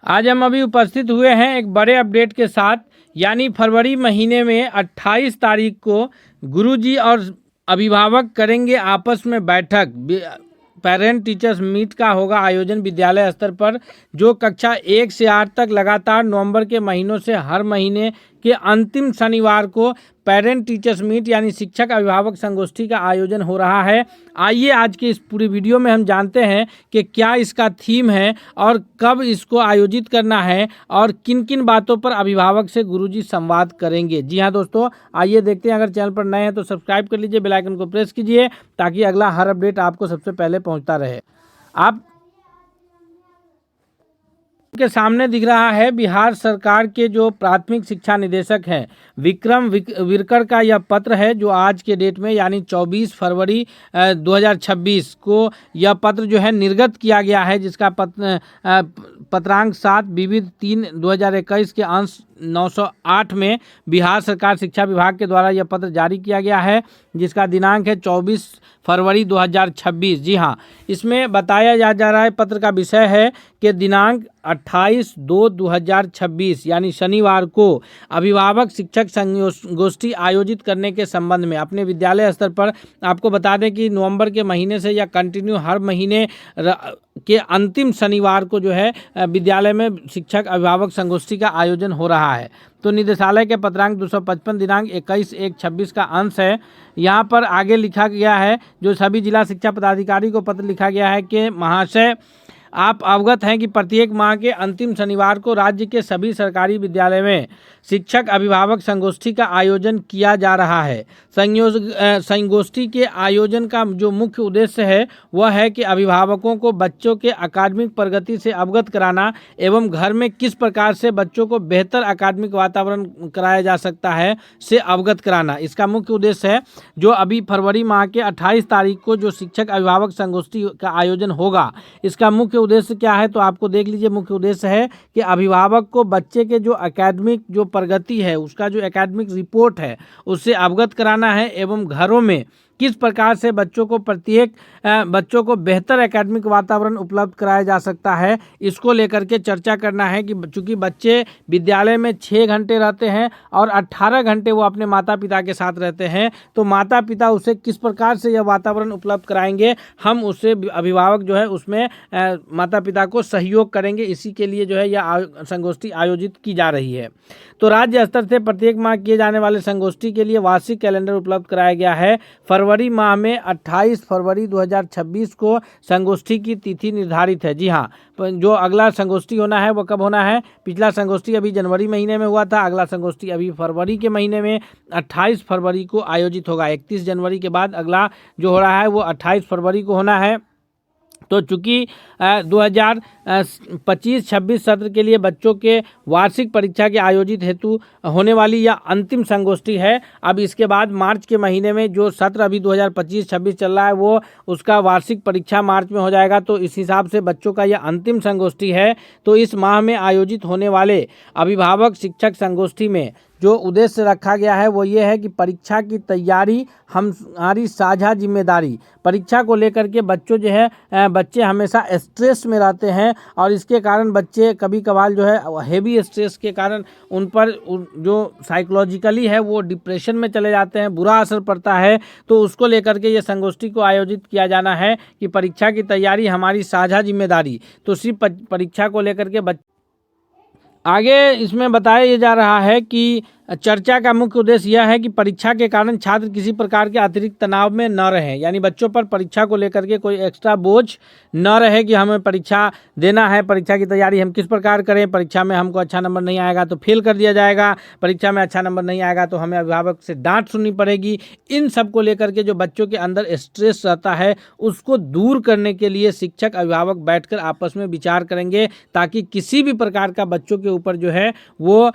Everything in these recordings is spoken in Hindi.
आज हम अभी उपस्थित हुए हैं एक बड़े अपडेट के साथ, यानी फरवरी महीने में 28 तारीख को गुरुजी और अभिभावक करेंगे आपस में बैठक। पेरेंट टीचर्स मीट का होगा आयोजन विद्यालय स्तर पर, जो कक्षा 1 से 8 तक लगातार नवंबर के महीनों से हर महीने के अंतिम शनिवार को पेरेंट टीचर्स मीट यानी शिक्षक अभिभावक संगोष्ठी का आयोजन हो रहा है। आइए आज के इस पूरी वीडियो में हम जानते हैं कि क्या इसका थीम है और कब इसको आयोजित करना है और किन किन बातों पर अभिभावक से गुरुजी संवाद करेंगे। जी हाँ दोस्तों, आइए देखते हैं। अगर चैनल पर नए हैं तो सब्सक्राइब कर लीजिए, बेल आइकन को प्रेस कीजिए ताकि अगला हर अपडेट आपको सबसे पहले पहुँचता रहे। आप के सामने दिख रहा है बिहार सरकार के जो प्राथमिक शिक्षा निदेशक हैं विक्रम विरकर का यह पत्र है, जो आज के डेट में यानी 24 फरवरी 2026 को यह पत्र जो है निर्गत किया गया है, जिसका पत्रांक 7 विविध 3/2021 के अंश 908 में बिहार सरकार शिक्षा विभाग के द्वारा यह पत्र जारी किया गया है, जिसका दिनांक है 24 फरवरी 2026। जी हाँ, इसमें बताया जा रहा है, पत्र का विषय है कि दिनांक 28/2/2026 यानी शनिवार को अभिभावक शिक्षक संगोष्ठी आयोजित करने के संबंध में अपने विद्यालय स्तर पर। आपको बता दें कि नवंबर के महीने से या कंटिन्यू हर महीने के अंतिम शनिवार को जो है विद्यालय में शिक्षक अभिभावक संगोष्ठी का आयोजन हो रहा है। तो निदेशालय के पत्रांक 255 दिनांक 21/1/26 का अंश है। यहाँ पर आगे लिखा गया है, जो सभी जिला शिक्षा पदाधिकारी को पत्र लिखा गया है कि महाशय, आप अवगत हैं कि प्रत्येक माह के अंतिम शनिवार को राज्य के सभी सरकारी विद्यालय में शिक्षक अभिभावक संगोष्ठी का आयोजन किया जा रहा है। संगोष्ठी के आयोजन का जो मुख्य उद्देश्य है वह है कि अभिभावकों को बच्चों के अकादमिक प्रगति से अवगत कराना एवं घर में किस प्रकार से बच्चों को बेहतर अकादमिक वातावरण कराया जा सकता है से अवगत कराना। इसका मुख्य उद्देश्य है। जो अभी फरवरी माह के 28 तारीख को जो शिक्षक अभिभावक संगोष्ठी का आयोजन होगा, इसका मुख्य उद्देश्य क्या है तो आपको देख लीजिए। मुख्य उद्देश्य है कि अभिभावक को बच्चे के जो एकेडमिक जो प्रगति है, उसका जो एकेडमिक रिपोर्ट है, उससे अवगत कराना है एवं घरों में किस प्रकार से बच्चों को बेहतर एकेडमिक वातावरण उपलब्ध कराया जा सकता है, इसको लेकर के चर्चा करना है। कि चूँकि बच्चे विद्यालय में 6 घंटे रहते हैं और 18 घंटे वो अपने माता पिता के साथ रहते हैं, तो माता पिता उसे किस प्रकार से यह वातावरण उपलब्ध कराएंगे, हम उससे अभिभावक जो है उसमें माता पिता को सहयोग करेंगे। इसी के लिए जो है यह संगोष्ठी आयोजित की जा रही है। तो राज्य स्तर से प्रत्येक माह किए जाने वाले संगोष्ठी के लिए वार्षिक कैलेंडर उपलब्ध कराया गया है। फरवरी माह में 28 फरवरी 2026 को संगोष्ठी की तिथि निर्धारित है। जी हाँ, जो अगला संगोष्ठी होना है वो कब होना है? पिछला संगोष्ठी अभी जनवरी महीने में हुआ था, अगला संगोष्ठी अभी फरवरी के महीने में 28 फरवरी को आयोजित होगा। 31 जनवरी के बाद अगला जो हो रहा है वो 28 फरवरी को होना है। तो चूँकि 2025-26 सत्र के लिए बच्चों के वार्षिक परीक्षा के आयोजित हेतु होने वाली यह अंतिम संगोष्ठी है। अब इसके बाद मार्च के महीने में जो सत्र अभी 2025-26 चल रहा है वो उसका वार्षिक परीक्षा मार्च में हो जाएगा। तो इस हिसाब से बच्चों का यह अंतिम संगोष्ठी है। तो इस माह में आयोजित होने वाले अभिभावक शिक्षक संगोष्ठी में जो उद्देश्य रखा गया है वो ये है कि परीक्षा की तैयारी हमारी साझा जिम्मेदारी। परीक्षा को लेकर के बच्चे हमेशा स्ट्रेस में रहते हैं और इसके कारण बच्चे कभी कभार जो है हेवी स्ट्रेस के कारण उन पर जो साइकोलॉजिकली है वो डिप्रेशन में चले जाते हैं, बुरा असर पड़ता है। तो उसको लेकर के ये संगोष्ठी को आयोजित किया जाना है कि परीक्षा की तैयारी हमारी साझा जिम्मेदारी। तो सिर्फ परीक्षा को लेकर के आगे इसमें बताया जा रहा है कि चर्चा का मुख्य उद्देश्य यह है कि परीक्षा के कारण छात्र किसी प्रकार के अतिरिक्त तनाव में न रहें, यानी बच्चों पर परीक्षा को लेकर के कोई एक्स्ट्रा बोझ न रहे कि हमें परीक्षा देना है, परीक्षा की तैयारी हम किस प्रकार करें, परीक्षा में हमको अच्छा नंबर नहीं आएगा तो फेल कर दिया जाएगा, परीक्षा में अच्छा नंबर नहीं आएगा तो हमें अभिभावक से डांट सुननी पड़ेगी। इन सब को लेकर के जो बच्चों के अंदर स्ट्रेस रहता है उसको दूर करने के लिए शिक्षक अभिभावक बैठकर आपस में विचार करेंगे, ताकि किसी भी प्रकार का बच्चों के ऊपर जो है वो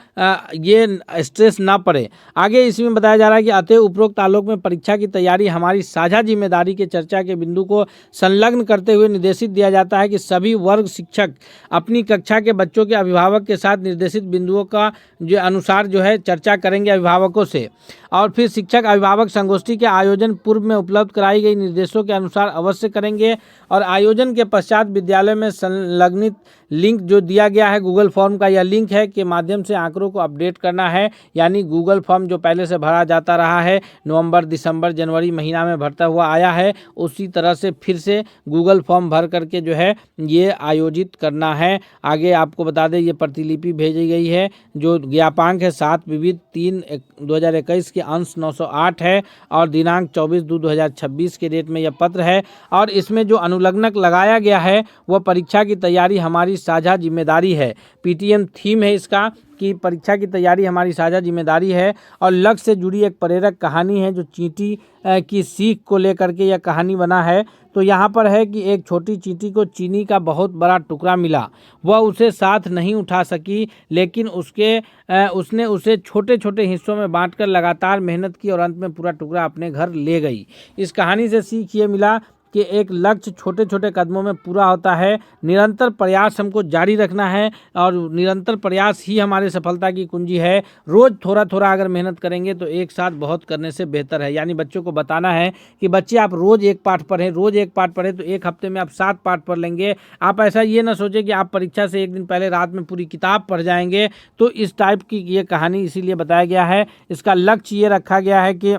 ये स्ट्रेस ना पड़े। आगे इसमें बताया जा रहा है कि अतः उपरोक्त आलोक में परीक्षा की तैयारी हमारी साझा जिम्मेदारी के चर्चा के बिंदु को संलग्न करते हुए निर्देशित दिया जाता है कि सभी वर्ग शिक्षक अपनी कक्षा के बच्चों के अभिभावक के साथ निर्देशित बिंदुओं का जो अनुसार जो है चर्चा करेंगे अभिभावकों से, और फिर शिक्षक अभिभावक संगोष्ठी के आयोजन पूर्व में उपलब्ध कराई गई निर्देशों के अनुसार अवश्य करेंगे और आयोजन के पश्चात विद्यालय में संलग्नित लिंक जो दिया गया है गूगल फॉर्म का, यह लिंक है के माध्यम से आंकड़ों को अपडेट करना है। यानी गूगल फॉर्म जो पहले से भरा जाता रहा है, नवंबर, दिसंबर, जनवरी महीना में भरता हुआ आया है, उसी तरह से फिर से गूगल फॉर्म भर करके जो है ये आयोजित करना है। आगे आपको बता दें ये प्रतिलिपि भेजी गई है। जो ज्ञापांक है 7/3/2021 के अंश 908 है और दिनांक 24/2/2026 के डेट में यह पत्र है। और इसमें जो अनुलग्नक लगाया गया है वह परीक्षा की तैयारी हमारी साझा जिम्मेदारी है। पीटीएम थीम है इसका कि परीक्षा की तैयारी हमारी साझा जिम्मेदारी है। और लक्ष्य से जुड़ी एक प्रेरक कहानी है जो चींटी की सीख को लेकर के यह कहानी बना है। तो यहाँ पर है कि एक छोटी चींटी को चीनी का बहुत बड़ा टुकड़ा मिला, वह उसे साथ नहीं उठा सकी, लेकिन उसने उसे छोटे छोटे हिस्सों में बांटकर लगातार मेहनत की और अंत में पूरा टुकड़ा अपने घर ले गई। इस कहानी से सीख ये मिला कि एक लक्ष्य छोटे छोटे कदमों में पूरा होता है। निरंतर प्रयास हमको जारी रखना है और निरंतर प्रयास ही हमारे सफलता की कुंजी है। रोज़ थोड़ा थोड़ा अगर मेहनत करेंगे तो एक साथ बहुत करने से बेहतर है। यानी बच्चों को बताना है कि बच्चे आप रोज़ एक पाठ पढ़ें, रोज़ एक पाठ पढ़ें तो एक हफ्ते में आप 7 पाठ पढ़ लेंगे। आप ऐसा ये ना सोचें कि आप परीक्षा से एक दिन पहले रात में पूरी किताब पढ़ जाएंगे। तो इस टाइप की ये कहानी इसीलिए बताया गया है। इसका लक्ष्य ये रखा गया है कि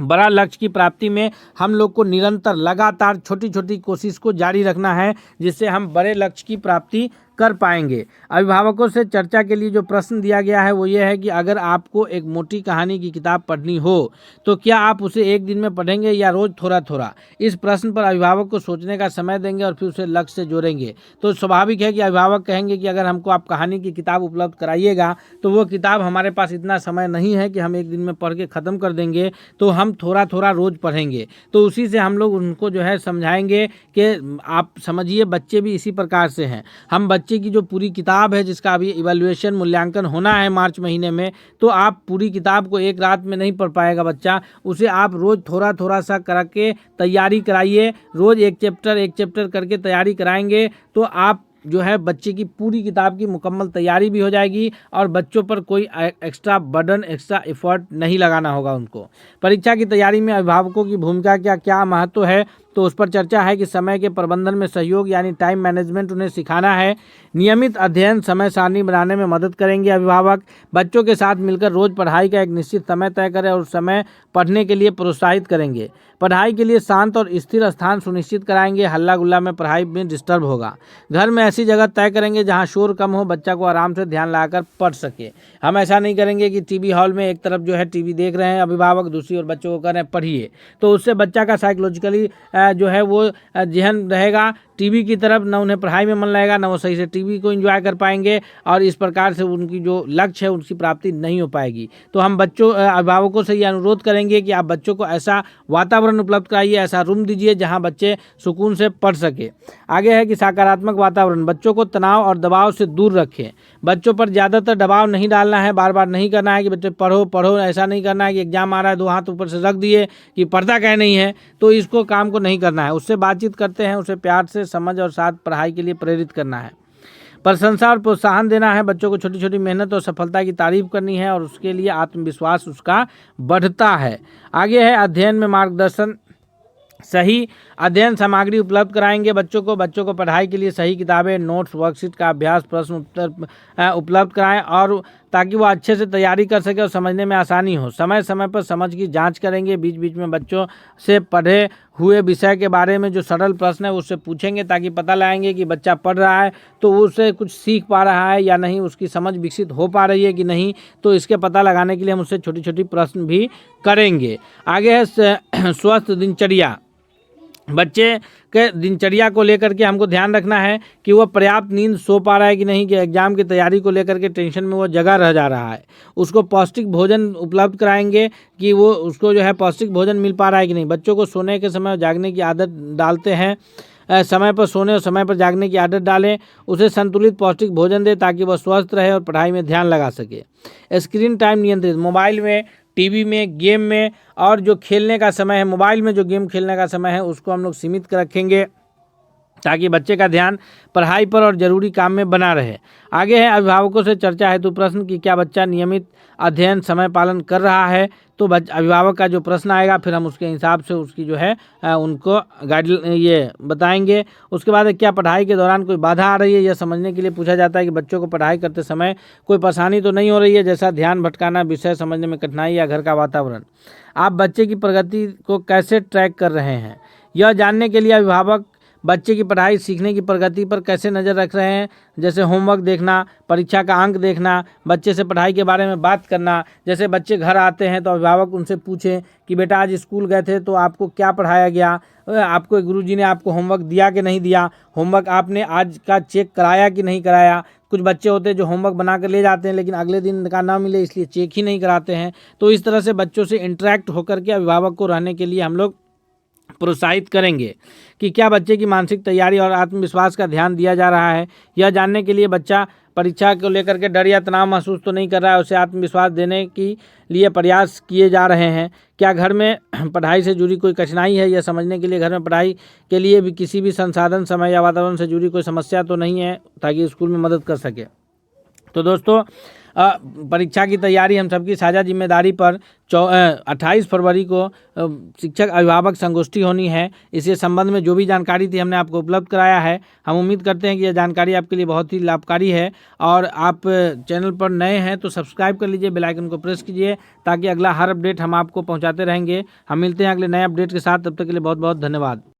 बड़ा लक्ष्य की प्राप्ति में हम लोग को निरंतर लगातार छोटी छोटी कोशिश को जारी रखना है, जिससे हम बड़े लक्ष्य की प्राप्ति कर पाएंगे। अभिभावकों से चर्चा के लिए जो प्रश्न दिया गया है वो ये है कि अगर आपको एक मोटी कहानी की किताब पढ़नी हो तो क्या आप उसे एक दिन में पढ़ेंगे या रोज थोड़ा थोड़ा? इस प्रश्न पर अभिभावक को सोचने का समय देंगे और फिर उसे लक्ष्य से जोड़ेंगे। तो स्वाभाविक है कि अभिभावक कहेंगे कि अगर हमको आप कहानी की किताब उपलब्ध कराइएगा तो वो किताब हमारे पास इतना समय नहीं है कि हम एक दिन में पढ़ के ख़त्म कर देंगे, तो हम थोड़ा थोड़ा रोज़ पढ़ेंगे। तो उसी से हम लोग उनको जो है समझाएंगे कि आप समझिए बच्चे भी इसी प्रकार से हैं। हम बच्चे की जो पूरी किताब है जिसका अभी इवैल्यूएशन मूल्यांकन होना है मार्च महीने में, तो आप पूरी किताब को एक रात में नहीं पढ़ पाएगा बच्चा। उसे आप रोज़ थोड़ा थोड़ा सा करके तैयारी कराइए। रोज़ एक चैप्टर करके तैयारी कराएंगे तो आप जो है बच्चे की पूरी किताब की मुकम्मल तैयारी भी हो जाएगी और बच्चों पर कोई एक्स्ट्रा बर्डन, एक्स्ट्रा एफर्ट नहीं लगाना होगा उनको। परीक्षा की तैयारी में अभिभावकों की भूमिका क्या महत्व है, तो उस पर चर्चा है कि समय के प्रबंधन में सहयोग यानी टाइम मैनेजमेंट उन्हें सिखाना है। नियमित अध्ययन समय सारणी बनाने में मदद करेंगे अभिभावक। बच्चों के साथ मिलकर रोज़ पढ़ाई का एक निश्चित समय तय करें और समय पढ़ने के लिए प्रोत्साहित करेंगे। पढ़ाई के लिए शांत और स्थिर स्थान सुनिश्चित कराएंगे। हल्ला गुल्ला में पढ़ाई में डिस्टर्ब होगा। घर में ऐसी जगह तय करेंगे जहां शोर कम हो, बच्चा को आराम से ध्यान लगाकर पढ़ सके। हम ऐसा नहीं करेंगे कि टीवी हॉल में एक तरफ जो है टीवी देख रहे हैं अभिभावक, दूसरी ओर बच्चों को कह रहे हैं पढ़िए, तो उससे बच्चा का साइकोलॉजिकली जो है वो जहन रहेगा टीवी की तरफ, न उन्हें पढ़ाई में मन लगेगा, न वो सही से टीवी को एंजॉय कर पाएंगे और इस प्रकार से उनकी जो लक्ष्य है उसकी प्राप्ति नहीं हो पाएगी। तो हम अभिभावकों से ये अनुरोध करेंगे कि आप बच्चों को ऐसा वातावरण उपलब्ध कराइए, ऐसा रूम दीजिए जहां बच्चे सुकून से पढ़ सके। आगे है कि सकारात्मक वातावरण, बच्चों को तनाव और दबाव से दूर रखें। बच्चों पर ज़्यादातर दबाव नहीं डालना है, बार बार नहीं करना है कि बच्चे पढ़ो पढ़ो, ऐसा नहीं करना है कि एग्जाम आ रहा है 2 हाथ ऊपर से रख दिए कि पढ़ता क्या नहीं है, तो इसको काम को नहीं करना है। उससे बातचीत करते हैं, उसे प्यार से समझ और साथ पढ़ाई के लिए प्रेरित करना है। प्रशंसा और प्रोत्साहन देना है, बच्चों को छोटी छोटी मेहनत और सफलता की तारीफ करनी है और उसके लिए आत्मविश्वास उसका बढ़ता है। आगे है अध्ययन में मार्गदर्शन, सही अध्ययन सामग्री उपलब्ध कराएंगे बच्चों को पढ़ाई के लिए सही किताबें, नोट्स, वर्कशीट का अभ्यास, प्रश्न उत्तर उपलब्ध कराएं और ताकि वो अच्छे से तैयारी कर सके और समझने में आसानी हो। समय समय पर समझ की जांच करेंगे। बीच बीच में बच्चों से पढ़े हुए विषय के बारे में जो सरल प्रश्न है उससे पूछेंगे ताकि पता लगाएंगे कि बच्चा पढ़ रहा है तो उससे कुछ सीख पा रहा है या नहीं, उसकी समझ विकसित हो पा रही है कि नहीं, तो इसके पता लगाने के लिए हम उससे छोटी छोटी प्रश्न भी करेंगे। आगे है स्वस्थ दिनचर्या। बच्चे के दिनचर्या को लेकर के हमको ध्यान रखना है कि वह पर्याप्त नींद सो पा रहा है कि नहीं, कि एग्जाम की तैयारी को लेकर के टेंशन में वो जगा रह जा रहा है। उसको पौष्टिक भोजन उपलब्ध कराएंगे कि वो उसको जो है पौष्टिक भोजन मिल पा रहा है कि नहीं। बच्चों को सोने के समय जागने की आदत डालते हैं, समय पर सोने और समय पर जागने की आदत डालें। उसे संतुलित पौष्टिक भोजन दें ताकि वह स्वस्थ रहे और पढ़ाई में ध्यान लगा सके। स्क्रीन टाइम नियंत्रित, मोबाइल में, टीवी में, गेम में और जो खेलने का समय है, मोबाइल में जो गेम खेलने का समय है उसको हम लोग सीमित रखेंगे। ताकि बच्चे का ध्यान पढ़ाई पर और ज़रूरी काम में बना रहे। आगे है अभिभावकों से चर्चा हेतु प्रश्न कि क्या बच्चा नियमित अध्ययन समय पालन कर रहा है। तो अभिभावक का जो प्रश्न आएगा फिर हम उसके हिसाब से उसकी जो है उनको ये बताएंगे। उसके बाद क्या पढ़ाई के दौरान कोई बाधा आ रही है, यह समझने के लिए पूछा जाता है कि बच्चों को पढ़ाई करते समय कोई परेशानी तो नहीं हो रही है, जैसा ध्यान भटकाना, विषय समझने में कठिनाई या घर का वातावरण। आप बच्चे की प्रगति को कैसे ट्रैक कर रहे हैं, यह जानने के लिए अभिभावक बच्चे की पढ़ाई सीखने की प्रगति पर कैसे नज़र रख रहे हैं, जैसे होमवर्क देखना, परीक्षा का अंक देखना, बच्चे से पढ़ाई के बारे में बात करना। जैसे बच्चे घर आते हैं तो अभिभावक उनसे पूछें कि बेटा आज स्कूल गए थे तो आपको क्या पढ़ाया गया, आपको गुरुजी ने आपको होमवर्क दिया कि नहीं दिया, होमवर्क आपने आज का चेक कराया कि नहीं कराया। कुछ बच्चे होते हैं जो होमवर्क बना कर ले जाते हैं लेकिन अगले दिन का ना मिले इसलिए चेक ही नहीं कराते हैं। तो इस तरह से बच्चों से इंटरेक्ट होकर के अभिभावक को रहने के लिए हम लोग प्रोत्साहित करेंगे कि क्या बच्चे की मानसिक तैयारी और आत्मविश्वास का ध्यान दिया जा रहा है। यह जानने के लिए बच्चा परीक्षा को लेकर के डर या तनाव महसूस तो नहीं कर रहा है, उसे आत्मविश्वास देने के लिए प्रयास किए जा रहे हैं। क्या घर में पढ़ाई से जुड़ी कोई कठिनाई है, यह समझने के लिए घर में पढ़ाई के लिए भी किसी भी संसाधन, समय या वातावरण से जुड़ी कोई समस्या तो नहीं है, ताकि स्कूल में मदद कर सके। तो दोस्तों परीक्षा की तैयारी हम सबकी साझा जिम्मेदारी पर 28 फरवरी को शिक्षक अभिभावक संगोष्ठी होनी है। इसके संबंध में जो भी जानकारी थी हमने आपको उपलब्ध कराया है। हम उम्मीद करते हैं कि यह जानकारी आपके लिए बहुत ही लाभकारी है। और आप चैनल पर नए हैं तो सब्सक्राइब कर लीजिए, बेल आइकन को प्रेस कीजिए ताकि अगला हर अपडेट हम आपको पहुंचाते रहेंगे। हम मिलते हैं अगले नए अपडेट के साथ, तब तक के लिए बहुत बहुत धन्यवाद।